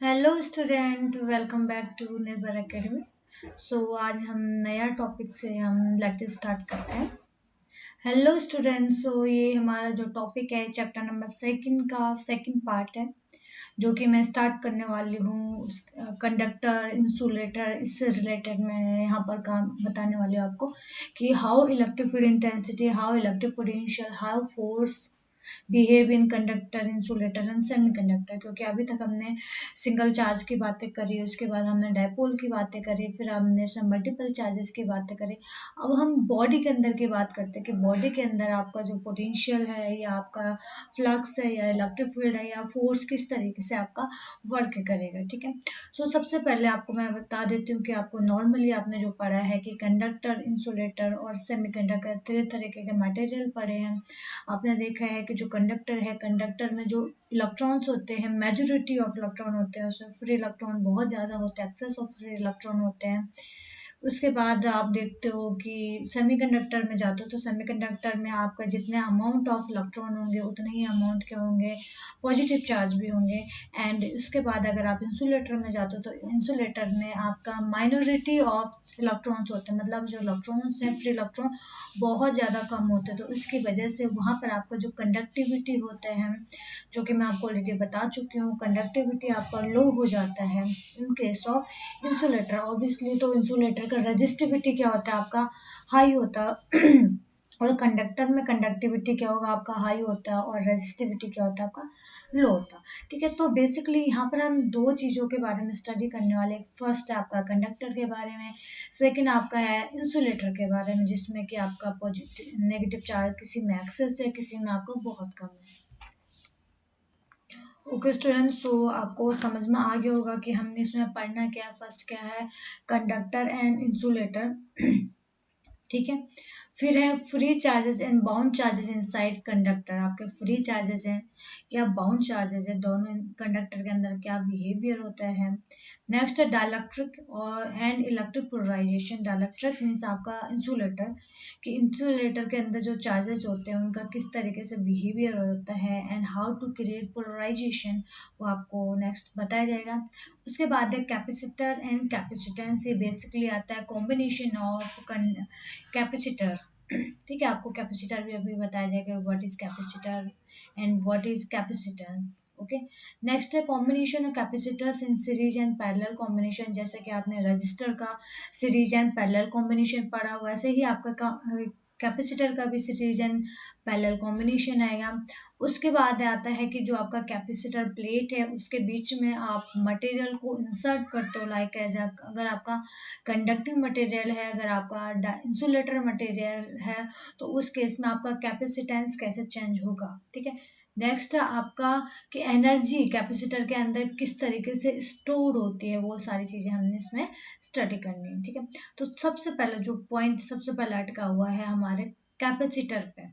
Hello student, welcome back to Nirbhar Academy. आज हम नया टॉपिक से हम लेक्चर स्टार्ट करते हैं। हेलो स्टूडेंट, ये हमारा जो टॉपिक है चैप्टर नंबर सेकंड का सेकंड पार्ट है, जो कि मैं स्टार्ट करने वाली हूँ। कंडक्टर इंसुलेटर, इससे रिलेटेड मैं यहाँ पर काम बताने वाली हूँ आपको कि how electric field intensity, how electric potential, how force behave in conductor, insulator and semiconductor. क्योंकि अभी तक हमने सिंगल चार्ज की बातें करी, उसके बाद हमने डायपोल की बातें करी, फिर हमने मल्टीपल चार्जेस की बातें करी। अब हम बॉडी के अंदर की बात करते हैं कि बॉडी के अंदर आपका जो पोटेंशियल है या आपका फ्लक्स है या इलेक्ट्रिक फील्ड है या फोर्स किस तरीके से आपका वर्क करेगा। ठीक है। सबसे पहले आपको मैं बता देती हूँ कि आपको नॉर्मली आपने जो पढ़ा है कि कंडक्टर, इंसुलेटर और सेमीकंडक्टर तीन तरीके के मटेरियल पढ़े हैं। आपने देखा है कि जो कंडक्टर है, कंडक्टर में जो इलेक्ट्रॉन्स होते हैं, मेजोरिटी ऑफ इलेक्ट्रॉन होते हैं, उसमें फ्री इलेक्ट्रॉन बहुत ज़्यादा होते हैं, एक्सेस ऑफ फ्री इलेक्ट्रॉन होते हैं। उसके बाद आप देखते हो कि सेमीकंडक्टर में जाते हो तो सेमीकंडक्टर में आपका जितने अमाउंट ऑफ इलेक्ट्रॉन होंगे उतने ही अमाउंट के होंगे पॉजिटिव चार्ज भी होंगे। एंड इसके बाद अगर आप इंसुलेटर में जाते हो तो इंसुलेटर में आपका माइनॉरिटी ऑफ इलेक्ट्रॉन्स होते हैं, मतलब जो इलेक्ट्रॉन्स हैं, फ्री इलेक्ट्रॉन बहुत ज़्यादा कम होते हैं। तो इसकी वजह से वहाँ पर आपका जो कंडक्टिविटी होता है, जो कि मैं आपको ऑलरेडी बता चुकी हूँ, कंडक्टिविटी आपका लो हो जाता है in case of insulator. Obviously तो इंसुलेटर का रेजिस्टिविटी क्या होता है, आपका हाई होता है और कंडक्टर में कंडक्टिविटी क्या होगा, आपका हाई होता है और रेजिस्टिविटी क्या होता है, आपका लो होता है। ठीक है। तो बेसिकली यहाँ पर हम दो चीज़ों के बारे में स्टडी करने वाले हैं। फर्स्ट है आपका कंडक्टर के बारे में, सेकंड आपका है इंसुलेटर के बारे में, जिसमें कि आपका पॉजिटिव नेगेटिव चार्ज किसी में एक्सेस है, किसी में आपको बहुत कम है। ओके स्टूडेंट, आपको समझ में आ गया होगा कि हमने इसमें पढ़ना क्या है। फर्स्ट क्या है, कंडक्टर एंड इंसुलेटर। ठीक है। फिर है free charges and bound charges inside conductor. आपके फ्री चार्जेस हैं या बाउंड चार्जेस है, दोनों कंडक्टर के अंदर क्या बिहेवियर होता है। नेक्स्ट है डाइलेक्ट्रिक और and electric polarization. Dielectric means आपका इंसुलेटर, कि इंसुलेटर के अंदर जो चार्जेस होते हैं उनका किस तरीके से बिहेवियर होता है and how to create polarization, वो आपको नेक्स्ट बताया जाएगा। उसके बाद है कैपेसिटर एंड कैपेसिटेंस। ये बेसिकली आता है कॉम्बिनेशन ऑफ कैपेसिटर्स। ठीक है, आपको कैपेसिटर भी अभी बताया जाएगा what is capacitor and what is capacitance. Okay. Next है combination of capacitors in series and parallel combination. जैसे कि आपने रजिस्टर का सीरीज एंड पैरेलल कॉम्बिनेशन पढ़ा, वैसे ही आपका कैपेसिटर का भी सीरीज एंड पैरेलल कॉम्बिनेशन आएगा। उसके बाद आता है कि जो आपका कैपेसिटर प्लेट है उसके बीच में आप मटेरियल को इंसर्ट करते हो, लाइक एज अगर आपका कंडक्टिंग मटेरियल है, अगर आपका इंसुलेटर मटेरियल है, तो उस केस में आपका कैपेसिटेंस कैसे चेंज होगा। ठीक है। नेक्स्ट है आपका कि एनर्जी कैपेसिटर के अंदर किस तरीके से स्टोर होती है, वो सारी चीजें हमने इसमें स्टडी करनी है। ठीक है। तो सबसे पहले जो पॉइंट सबसे पहले अटका हुआ है हमारे कैपेसिटर पे,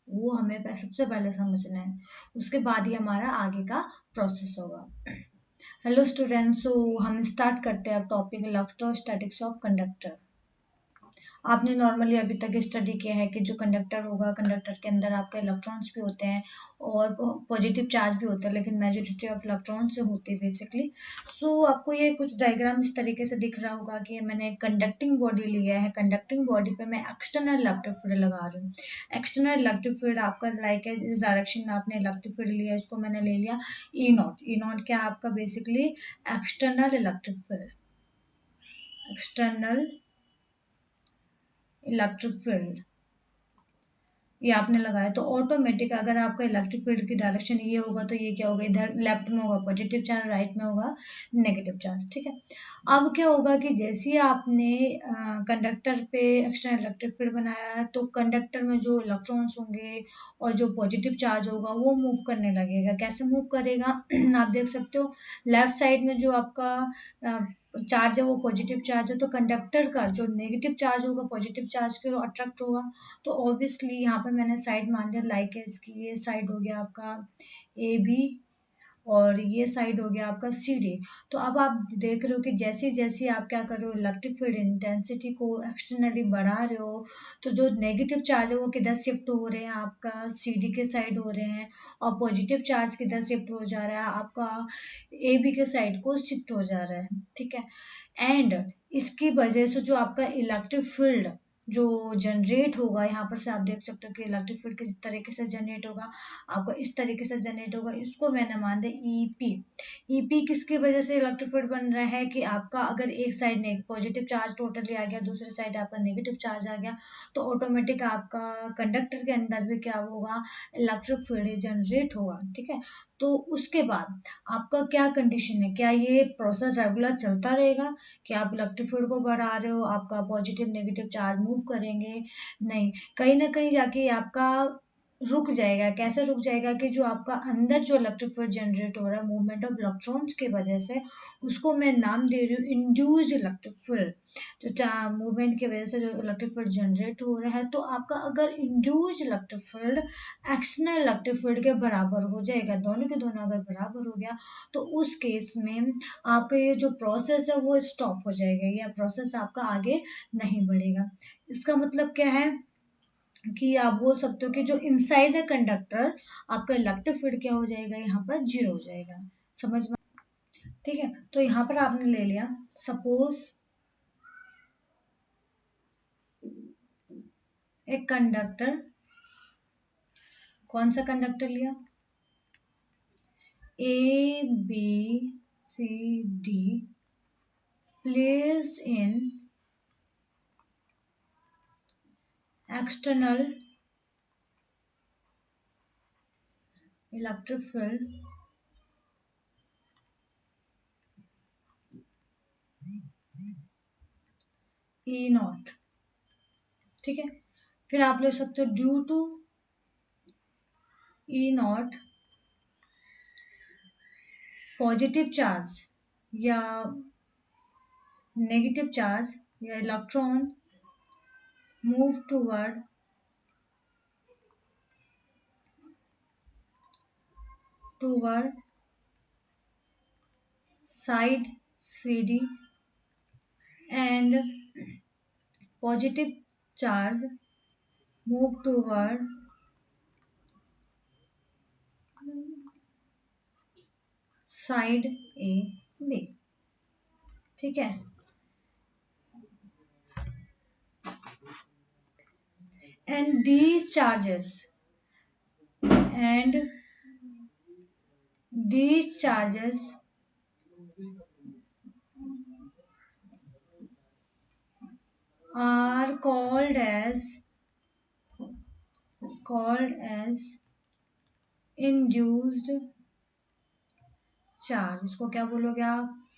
वो हमें सबसे पहले समझना है, उसके बाद ही हमारा आगे का प्रोसेस होगा। हेलो स्टूडेंट्स, हम स्टार्ट करते हैं टॉपिक इलेक्ट्रोस्टैटिक्स ऑफ कंडक्टर। आपने नॉर्मली अभी तक स्टडी किया है कि जो कंडक्टर होगा, कंडक्टर के अंदर आपके इलेक्ट्रॉन्स भी होते हैं और पॉजिटिव चार्ज भी होता है, लेकिन मेजोरिटी ऑफ इलेक्ट्रॉन से होते हैं बेसिकली। आपको ये कुछ डायग्राम इस तरीके से दिख रहा होगा कि मैंने कंडक्टिंग बॉडी लिया है, कंडक्टिंग बॉडी पे मैं एक्सटर्नल इलेक्ट्रिक फील्ड लगा रही हूँ। एक्सटर्नल इलेक्ट्रिक फील्ड आपका लाइक है, इस डायरेक्शन में आपने इलेक्ट्रिक फील्ड लिया, इसको मैंने ले लिया ई नॉट। ई नॉट क्या आपका basically external electric field, external electric field ये आपने लगाया। तो ऑटोमेटिक अगर आपका इलेक्ट्रिक फील्ड की डायरेक्शन ये होगा तो ये क्या होगा, इधर लेफ्ट में होगा पॉजिटिव चार्ज, राइट में होगा नेगेटिव चार्ज। ठीक है। अब क्या होगा कि जैसे ही आपने कंडक्टर पे एक्सटर्नल इलेक्ट्रिक फील्ड बनाया है, तो कंडक्टर में जो इलेक्ट्रॉन्स होंगे और जो पॉजिटिव चार्ज होगा वो मूव करने लगेगा। कैसे मूव करेगा आप देख सकते हो, लेफ्ट साइड में जो आपका चार्ज है वो पॉजिटिव चार्ज है, तो कंडक्टर का जो नेगेटिव चार्ज होगा पॉजिटिव चार्ज के अट्रैक्ट होगा। तो ऑब्वियसली यहाँ पे मैंने साइड मान लिया, लाइक है इसकी ये साइड हो गया आपका ए बी और ये साइड हो गया आपका सी डी। तो अब आप देख रहे हो कि जैसे जैसे आप क्या कर रहे हो, इलेक्ट्रिक फील्ड इंटेंसिटी को एक्सटर्नली बढ़ा रहे हो, तो जो नेगेटिव चार्ज है वो किधर शिफ्ट हो रहे हैं, आपका सी डी के साइड हो रहे हैं, और पॉजिटिव चार्ज किधर शिफ्ट हो जा रहा है, आपका ए बी के साइड को शिफ्ट हो जा रहा है। ठीक है, एंड इसकी वजह से जो आपका इलेक्ट्रिक फील्ड जो जनरेट होगा, यहाँ पर से आप देख सकते हो कि इलेक्ट्रिक फील्ड किस तरीके से जनरेट होगा, आपको इस तरीके से जनरेट होगा। इसको मैंने मान दिया ईपी। ईपी किसकी वजह से इलेक्ट्रिक फील्ड बन रहा है कि आपका अगर एक साइड ने पॉजिटिव चार्ज टोटली आ गया, दूसरे साइड आपका नेगेटिव चार्ज आ गया, तो ऑटोमेटिक आपका कंडक्टर के अंदर भी क्या होगा, इलेक्ट्रिक फील्ड जनरेट होगा। ठीक है, तो उसके बाद आपका क्या कंडीशन है, क्या ये प्रोसेस रेगुलर चलता रहेगा कि आप इलेक्ट्रिक फील्ड को बढ़ा रहे हो, आपका पॉजिटिव नेगेटिव चार्ज मूव करेंगे? नहीं, कहीं ना कहीं जाके आपका रुक जाएगा। कैसे रुक जाएगा कि जो आपका अंदर जो इलेक्ट्रिक फील्ड जनरेट हो रहा है मूवमेंट ऑफ इलेक्ट्रॉन्स की वजह से, उसको मैं नाम दे रही हूँ इंड्यूस्ड इलेक्ट्रिक फील्ड। जो मूवमेंट की वजह से जो इलेक्ट्रिक फील्ड जनरेट हो रहा है, तो आपका अगर induced electric field external electric field के बराबर हो जाएगा, दोनों के दोनों अगर बराबर हो गया, तो उस केस में आपका ये जो प्रोसेस है वो स्टॉप हो जाएगा, या प्रोसेस आपका आगे नहीं बढ़ेगा। इसका मतलब क्या है कि आप बोल सकते हो कि जो इनसाइड द कंडक्टर आपका इलेक्ट्रिक फील्ड क्या हो जाएगा, यहाँ पर जीरो हो जाएगा। समझ में? ठीक है, तो यहाँ पर आपने ले लिया, सपोज एक कंडक्टर, कौन सा कंडक्टर लिया, A B C D, placed in external electric field E naught. ठीक है, फिर आप ले सकते हो due to E naught positive charge या नेगेटिव चार्ज या electron move toward side CD, and positive charge move toward side A B। ठीक है, and and these charges are called as induced charge. इसको क्या बोलोगे आप,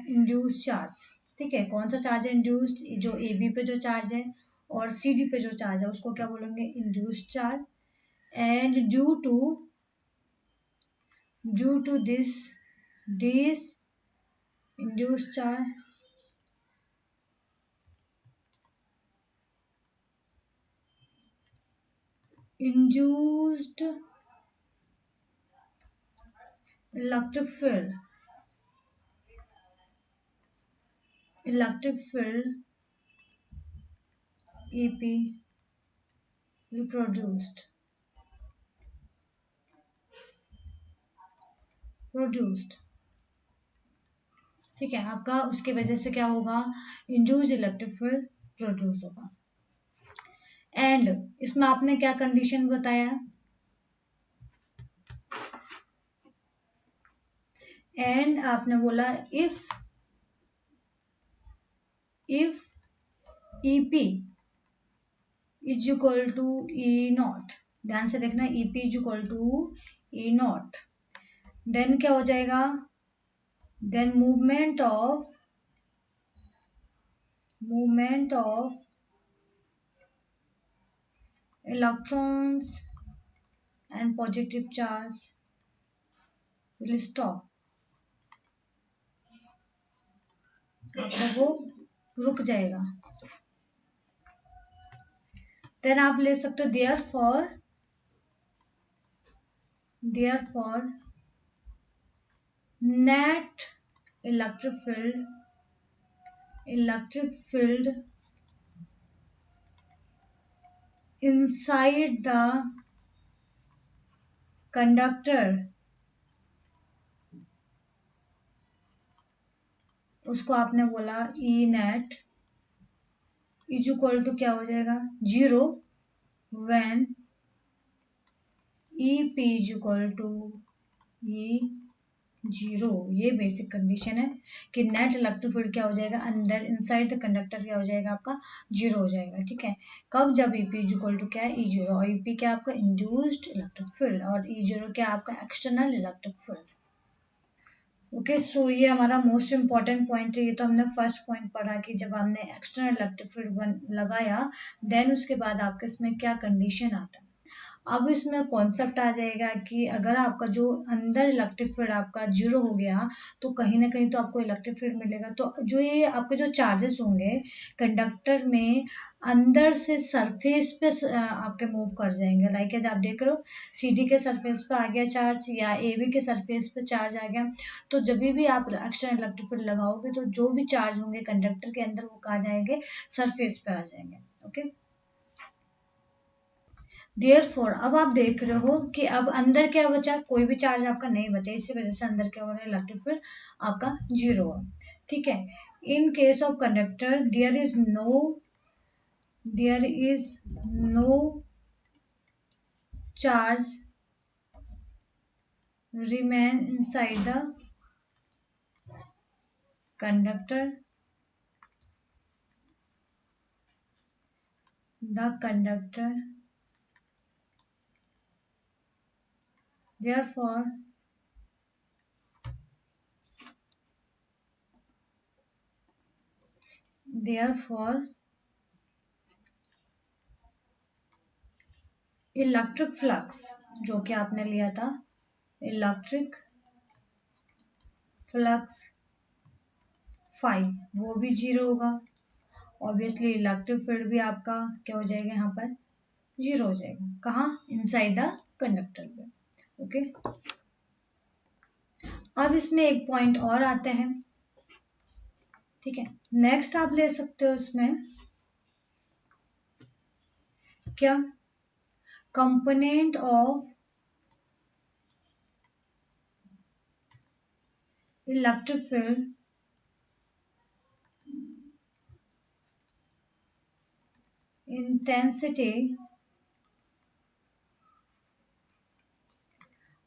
इंड्यूस्ड चार्ज। ठीक है, कौन सा चार्ज है इंड्यूस्ड, जो ए बी पे जो चार्ज है और सी डी पे जो चार्ज है उसको क्या बोलेंगे, induced charge. And due to this induced charge induced electric field EP reproduced produced। ठीक है, आपका उसके वजह से क्या होगा, इंड्यूस्ड इलेक्ट्रिक फील्ड प्रोड्यूस होगा। एंड इसमें आपने क्या कंडीशन बताया, एंड आपने बोला if EP is equal to E naught. ध्यान से देखना, EP is equal to E naught, then क्या हो जाएगा, then movement of electrons and positive charge will stop। आपका वो रुक जाएगा। देन आप ले सकते हो therefore net electric field inside the conductor, उसको आपने बोला E net is equal to क्या हो जाएगा 0 when EP is equal to E 0। ये बेसिक कंडीशन है कि नेट इलेक्ट्रिक फील्ड क्या हो जाएगा अंदर इनसाइड द कंडक्टर क्या हो जाएगा आपका 0 हो जाएगा। ठीक है, कब जब EP इज इक्वल टू क्या है E0 और EP क्या आपका इंड्यूस्ड इलेक्ट्रिक फील्ड और E0 क्या आपका external electric field. Okay so ये हमारा मोस्ट इंपॉर्टेंट पॉइंट है। ये तो हमने फर्स्ट पॉइंट पढ़ा कि जब हमने एक्सटर्नल इलेक्ट्रिक फील्ड लगाया देन उसके बाद आपके इसमें क्या कंडीशन आता है। अब इसमें कॉन्सेप्ट आ जाएगा कि अगर आपका जो अंदर इलेक्ट्रिक फील्ड आपका 0 हो गया तो कहीं ना कहीं तो आपको इलेक्ट्रिक फील्ड मिलेगा। तो जो ये आपके जो चार्जेस होंगे कंडक्टर में अंदर से सरफेस पे आपके मूव कर जाएंगे। लाइक एज आप देख रहे हो CD के सरफेस पे आ गया चार्ज या AB के सरफेस पे चार्ज आ गया, तो जब भी आप एक्स्ट्रा इलेक्ट्रिक फील्ड लगाओगे तो जो भी चार्ज होंगे कंडक्टर के अंदर वो कहाँ जाएंगे सरफेस पे आ जाएंगे। ओके देयरफॉर अब आप देख रहे हो कि अब अंदर क्या बचा, कोई भी चार्ज आपका नहीं बचा, इसी वजह से अंदर क्या हो रहा है इलेक्ट्रिक फील्ड आपका 0 है। ठीक है, in case of conductor there is no charge remain inside the conductor therefore electric flux जो कि आपने लिया था इलेक्ट्रिक फ्लक्स 5 वो भी 0 होगा। ऑब्वियसली इलेक्ट्रिक फील्ड भी आपका क्या हो जाएगा यहाँ पर 0 हो जाएगा। कहाँ इनसाइड द कंडक्टर पे। ओके अब इसमें एक पॉइंट और आते हैं। ठीक है, नेक्स्ट आप ले सकते हो इसमें क्या component of electric field intensity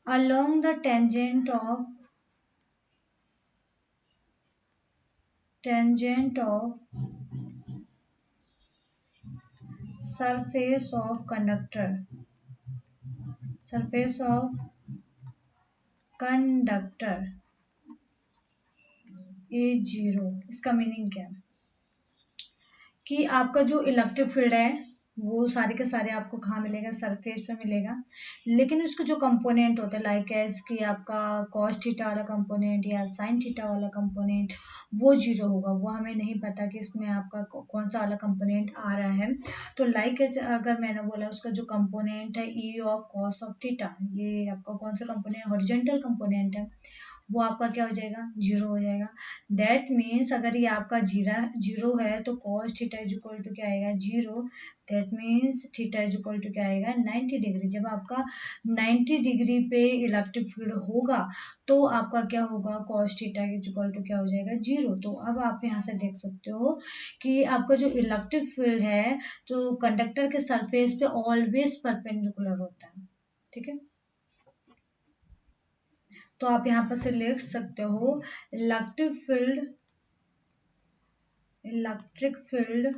along the tangent of surface of conductor is 0। इसका मीनिंग क्या है कि आपका जो इलेक्ट्रिक फील्ड है वो सारे के सारे आपको कहाँ मिलेगा सरफेस पे मिलेगा, लेकिन उसका जो कंपोनेंट होता है लाइक एज कि आपका कॉस थीटा वाला कंपोनेंट या साइन थीटा वाला कंपोनेंट वो 0 होगा। वो हमें नहीं पता कि इसमें आपका कौन सा वाला कंपोनेंट आ रहा है। तो लाइक एज अगर मैंने बोला उसका जो कंपोनेंट है ई ऑफ कॉस ऑफ थीटा, ये आपका कौन सा कंपोनेंट हॉरिजॉन्टल कंपोनेंट है, वो आपका क्या हो जाएगा 0 हो जाएगा। दैट मीन्स अगर ये आपका 0 है तो cos theta is equal to क्या आएगा 0। That means theta is equal to क्या आएगा 90 डिग्री। जब आपका 90 डिग्री पे इलेक्ट्रिक फील्ड होगा तो आपका क्या होगा cos theta is equal to क्या हो जाएगा 0। तो अब आप यहाँ से देख सकते हो कि आपका जो इलेक्ट्रिक फील्ड है जो कंडक्टर के सरफेस पे ऑलवेज परपेंडिकुलर होता है। ठीक है, तो आप यहाँ पर से लिख सकते हो electric field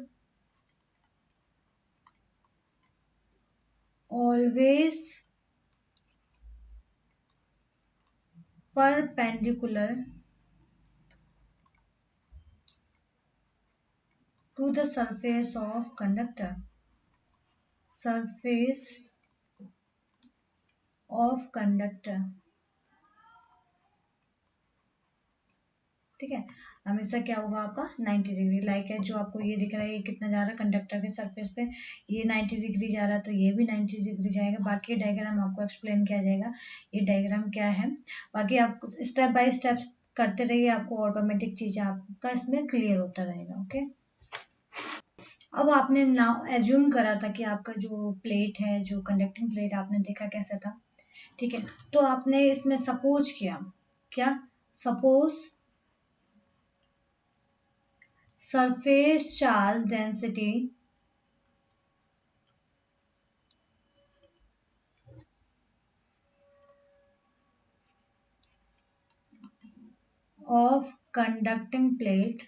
always perpendicular to the surface of conductor ठीक है। हमेशा क्या होगा आपका 90 डिग्री, लाइक है जो आपको ये दिख रहा है ये कितना जा रहा है कंडक्टर के सरफेस पे, ये 90 डिग्री जा रहा है तो ये भी 90 डिग्री जाएगा। बाकी डायग्राम आपको एक्सप्लेन किया जाएगा ये डायग्राम क्या है। बाकी आप स्टेप बाय स्टेप करते रहिए, आपको ऑटोमेटिक चीजें आपका इसमें क्लियर होता रहेगा। ओके, अब आपने नाउ एज्यूम करा था कि आपका जो प्लेट है, जो कंडक्टिंग प्लेट आपने देखा कैसा था, ठीक है। तो आपने इसमें सपोज किया, क्या suppose surface charge density of conducting plate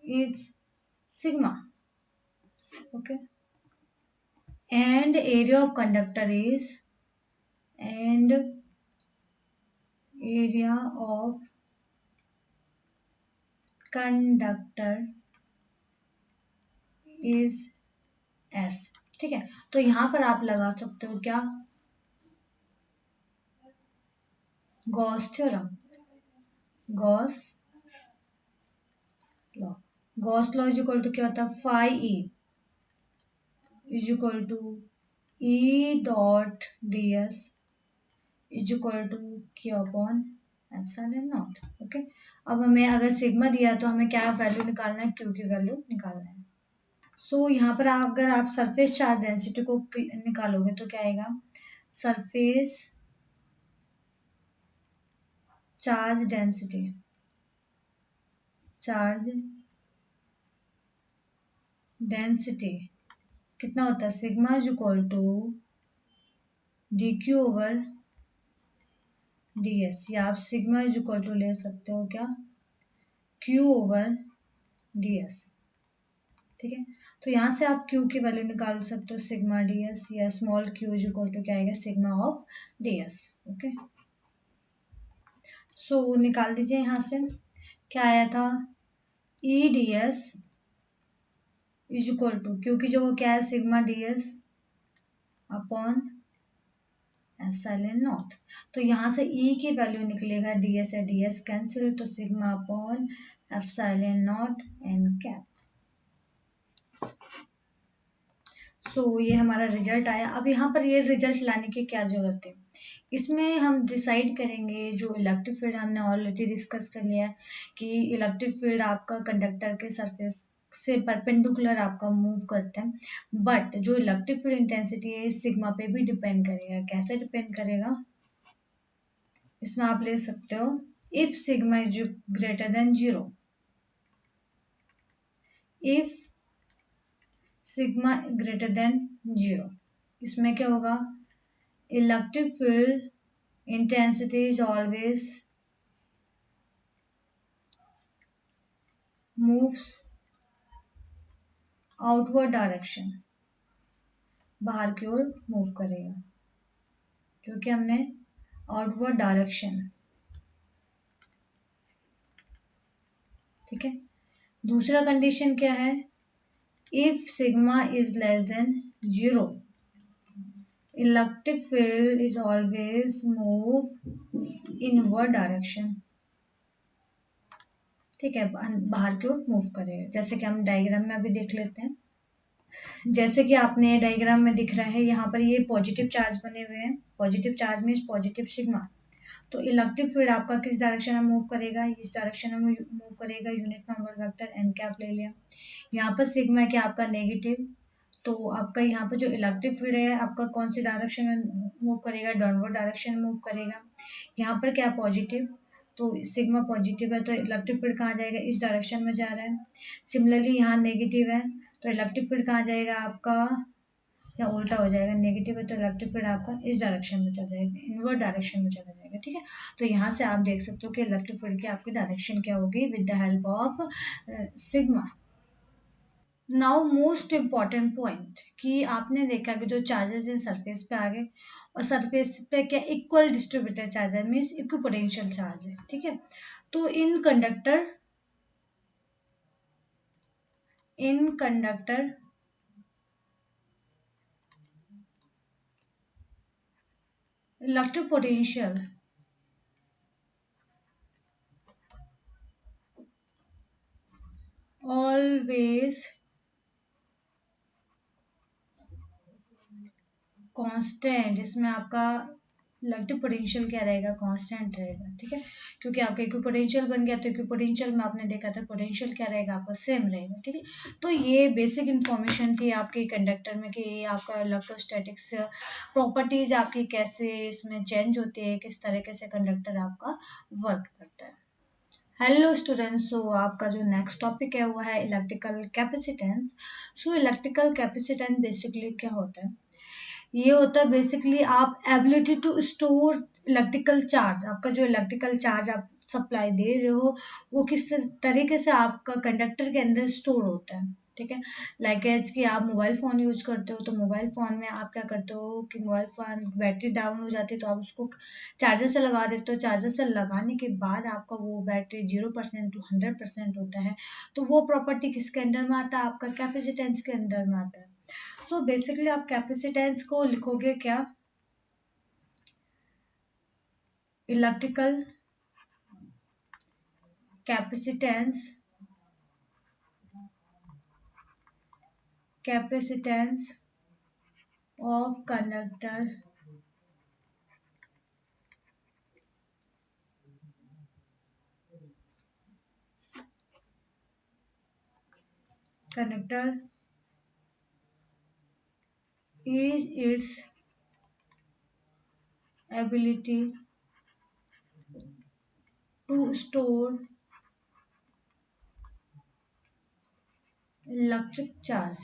is sigma. Okay, and area of conductor is, and area of conductor is S। ठीक है, तो यहां पर आप लगा सकते हो क्या, Gauss theorem, Gauss law. Gauss law is equal to क्या होता है, phi E is equal to E dot d s is equal to q upon epsilon naught. Okay, अब हमें अगर सिग्मा दिया तो हमें क्या वैल्यू निकालना है, क्यू की वैल्यू निकालना है। सो यहाँ पर अगर आप सरफेस चार्ज डेंसिटी को निकालोगे तो क्या आएगा, surface charge density, charge density कितना होता है, sigma is equal to d q over d s, या आप सिग्मा इज इक्वल टू ले सकते हो क्या, क्यू ओवर डी एस। ठीक है, तो यहाँ से आप Q की वैल्यू निकाल सकते हो सिग्मा डी एस, या small q is equal to क्या आएगा, sigma of d s. Okay, so निकाल दीजिए यहाँ से, क्या आया था, E d s is equal to, क्योंकि जो वो क्या है sigma d s upon epsilon naught, तो यहाँ से E की वैल्यू निकलेगा, डी एस है डी एस कैंसिल, तो sigma upon epsilon naught n cap. सो ये हमारा रिजल्ट आया। अब यहाँ पर ये रिजल्ट लाने की क्या जरूरत है, इसमें हम डिसाइड करेंगे, जो इलेक्ट्रिक फील्ड हमने ऑलरेडी डिस्कस कर लिया है कि इलेक्ट्रिक फील्ड आपका कंडक्टर के सरफेस से परपेंडिकुलर आपका मूव करता है, बट जो इलेक्ट्रिक फील्ड इंटेंसिटी है सिग्मा पे भी डिपेंड करेगा। कैसे डिपेंड करेगा, इसमें आप ले सकते हो, if sigma is greater than 0, if sigma greater than 0, इसमें क्या होगा, electric field intensity is always moves outward direction, बाहर की ओर मूव करेगा, जो कि हमने आउटवर्ड डायरेक्शन। ठीक है, दूसरा कंडीशन क्या है, if sigma is less than 0, electric field is always move inward direction. ठीक है, बाहर की ओर मूव करेगा, जैसे कि हम डायग्राम में अभी देख लेते हैं। जैसे कि आपने डायग्राम में दिख रहा है, यहाँ पर ये पॉजिटिव चार्ज बने हुए हैं, positive charge means positive sigma, तो इलेक्ट्रिक फील्ड आपका किस डायरेक्शन में मूव करेगा, इस डायरेक्शन में मूव करेगा, unit number vector n cap ले लिया। यहाँ पर सिग्मा क्या आपका नेगेटिव, तो आपका यहाँ पर जो इलेक्ट्रिक फील्ड है आपका कौन सी डायरेक्शन में मूव करेगा, डाउनवर्ड डायरेक्शन में मूव करेगा। यहाँ पर क्या पॉजिटिव, तो सिग्मा पॉजिटिव है तो इलेक्ट्रिक फील्ड कहाँ जाएगा, इस डायरेक्शन में जा रहा है। सिमिलरली यहाँ नेगेटिव है तो इलेक्ट्रिक फील्ड कहाँ जाएगा आपका, या उल्टा हो जाएगा, नेगेटिव है तो इलेक्ट्रिक फील्ड आपका इस डायरेक्शन में चला जाएगा, इनवर्ड डायरेक्शन में चला जाएगा। ठीक है, तो यहाँ से आप देख सकते हो कि इलेक्ट्रिक फील्ड की आपकी डायरेक्शन क्या होगी with the help of sigma. Now most important point, कि आपने देखा कि जो चार्जेस हैं सरफेस पे आ गए, और सरफेस पे क्या इक्वल डिस्ट्रीब्यूटेड चार्ज है, मीन्स इक्विपोटेंशियल चार्ज है। ठीक है, तो in conductor electric potential always constant, इसमें आपका इलेक्ट्रिक पोटेंशियल क्या रहेगा, कांस्टेंट रहेगा, ठीक है। क्योंकि आपका इक्विपोटेंशियल बन गया, तो इक्विपोटेंशियल में आपने देखा था पोटेंशियल क्या रहेगा आपका, सेम रहेगा, ठीक है। तो ये बेसिक इन्फॉर्मेशन थी आपके कंडक्टर में कि आपका इलेक्ट्रोस्टैटिक्स प्रॉपर्टीज आपकी कैसे इसमें चेंज होती है, किस तरीके से कंडक्टर आपका वर्क करता है। हेलो स्टूडेंट्स, सो आपका जो नेक्स्ट टॉपिक है वो है electrical capacitance. So electrical capacitance basically क्या होता है, ये होता है बेसिकली आप ability to store electrical charge, आपका जो इलेक्ट्रिकल चार्ज आप सप्लाई दे रहे हो वो किस तरीके से आपका कंडक्टर के अंदर स्टोर होता है, ठीक है। लाइक एज कि आप मोबाइल फ़ोन यूज करते हो, तो मोबाइल फ़ोन में आप क्या करते हो कि मोबाइल फ़ोन बैटरी डाउन हो जाती है तो आप उसको चार्जर से लगा देते हो, चार्जर से लगाने के बाद आपका वो बैटरी 0% टू 100% होता है, तो वो प्रॉपर्टी किसके अंडर में आता है, आपका कैपेसिटेंस के अंदर में आता है। सो बेसिकली आप कैपेसिटेंस को लिखोगे क्या, electrical capacitance, capacitance of conductor conductor is its ability to store electric charge,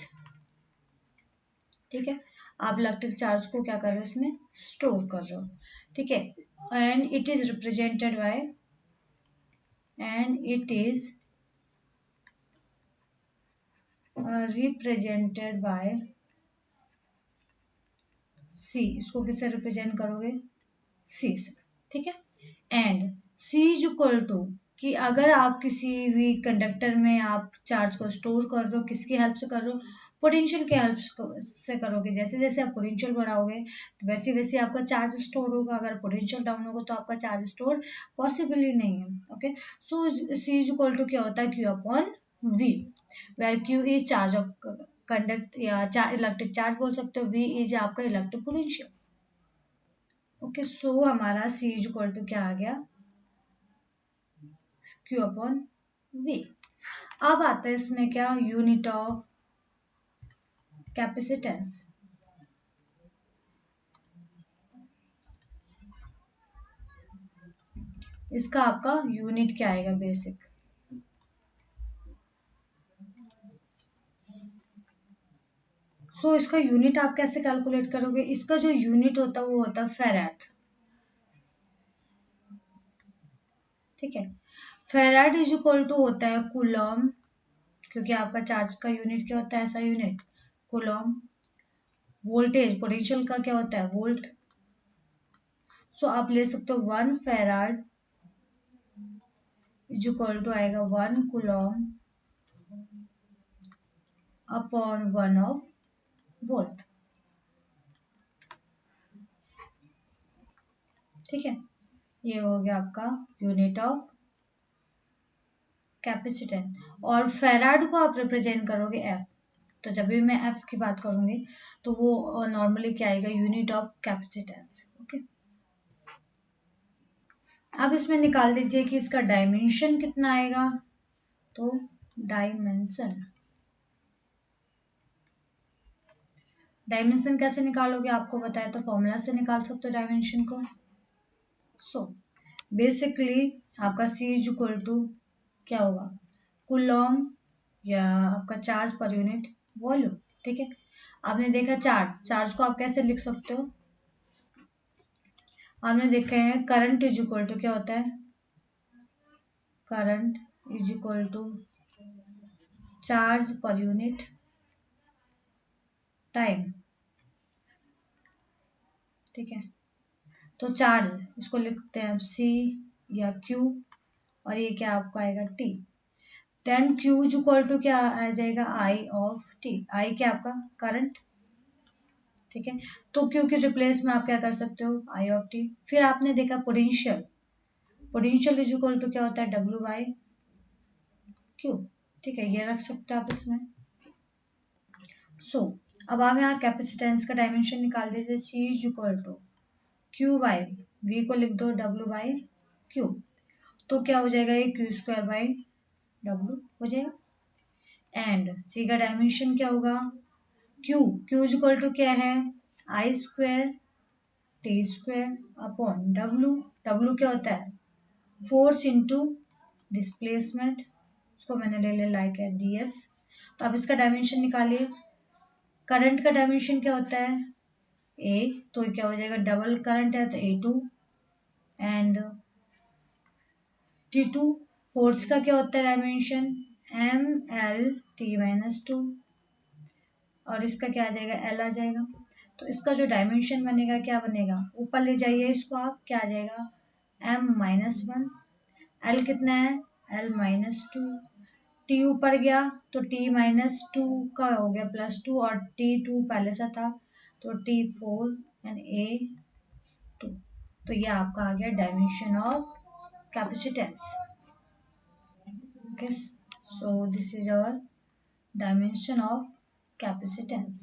ठीक है। आप इलेक्ट्रिक चार्ज को क्या कर रहे हो, इसमें स्टोर कर रहे हो, ठीक है। And it is represented by, and it is represented by C, इसको किससे रिप्रेजेंट करोगे, सी से, ठीक है। And C is equal to, कि अगर आप किसी भी कंडक्टर में आप चार्ज को स्टोर कर रहे हो, किसकी हेल्प से कर रहे हो, पोटेंशियल के हेल्प से करोगे। जैसे जैसे आप पोटेंशियल बढ़ाओगे तो वैसे वैसे आपका चार्ज स्टोर होगा, अगर पोटेंशियल डाउन होगा तो आपका चार्ज स्टोर पॉसिबल ही नहीं है, okay. So C is equal to क्या होता है, Q upon V, where Q is charge of conduct या इलेक्ट्रिक चार्ज बोल सकते हो, वी इज आपका इलेक्ट्रिक पोटेंशियल, ओके। सो हमारा सी इज इक्वल टू क्या आ गया, क्यू अपॉन वी। अब आता है इसमें क्या, यूनिट ऑफ कैपेसिटेंस। इसका आपका यूनिट क्या आएगा, बेसिक। सो इसका यूनिट आप कैसे कैलकुलेट करोगे, इसका जो यूनिट होता है वो होता है फेराड, ठीक है। फेराड इज इक्वल टू होता है कूलॉम, क्योंकि आपका चार्ज का यूनिट क्या होता है, ऐसा यूनिट कूलॉम। वोल्टेज पोटेंशियल का क्या होता है, वोल्ट। सो आप ले सकते हो 1 फेराड इज इक्वल टू आएगा 1 कूलॉम अपॉन 1 ऑफ वोल्ट, ठीक है। ये हो गया आपका यूनिट ऑफ कैपेसिटेंस। और फेराड को आप रिप्रेजेंट करोगे एफ, तो जब भी मैं एफ की बात करूंगी तो वो नॉर्मली क्या आएगा, यूनिट ऑफ कैपेसिटेंस, ओके। अब इसमें निकाल दीजिए कि इसका डायमेंशन कितना आएगा, तो डायमेंशन, डायमेंशन कैसे निकालोगे, आपको बताया तो फॉर्मूला से निकाल सकते हो डायमेंशन को। सो बेसिकली आपका सी इज इक्वल टू क्या होगा, कूलॉम या आपका चार्ज पर यूनिट वॉल्यूम, ठीक है। आपने देखा चार्ज, चार्ज को आप कैसे लिख सकते हो, आपने देखा है करंट इज इक्वल टू क्या होता है, current is equal to charge per unit time, ठीक है। तो चार्ज इसको लिखते हैं सी या क्यू, और ये क्या आपका आएगा T, then Q is equal to क्या आ जाएगा, आई ऑफ टी, आई क्या आपका करंट, ठीक है। तो क्यू के रिप्लेस में आप क्या कर सकते हो, आई ऑफ टी। फिर आपने देखा potential, potential is equal to क्या होता है, डब्ल्यू बाई क्यू। ठीक है, ये रख सकते हो आप इसमें। सो अब आप यहाँ कैपेसिटेंस का डायमेंशन निकाल दीजिए, C is equal to Q by V को लिख दो डब्ल्यू बाई क्यू। तो क्या हो जाएगा, ये क्यू स्क्वायर बाई डब्ल्यू हो जाएगा। एंड सी का डायमेंशन क्या होगा, Q, Q is equal to क्या है, I square T square upon W. W क्या होता है, फोर्स इंटू डिस्प्लेसमेंट, उसको मैंने ले लिया लाइक है डी एक्स। तो अब इसका डायमेंशन निकालिए। करंट का डायमेंशन क्या होता है, ए, तो क्या हो जाएगा, डबल करंट है तो A two, and T two. Force का क्या होता है dimension, M L T minus two, और इसका क्या आ जाएगा, एल आ जाएगा। तो इसका जो डायमेंशन बनेगा क्या बनेगा, ऊपर ले जाइए इसको आप, क्या आ जाएगा, एम माइनस वन। एल कितना है, एल माइनस टू। टी ऊपर गया तो टी माइनस टू का हो गया प्लस टू, और टी टू पहले से था तो T four and A two. तो ये आपका आ गया dimension of capacitance. Okay, so this is our dimension of capacitance.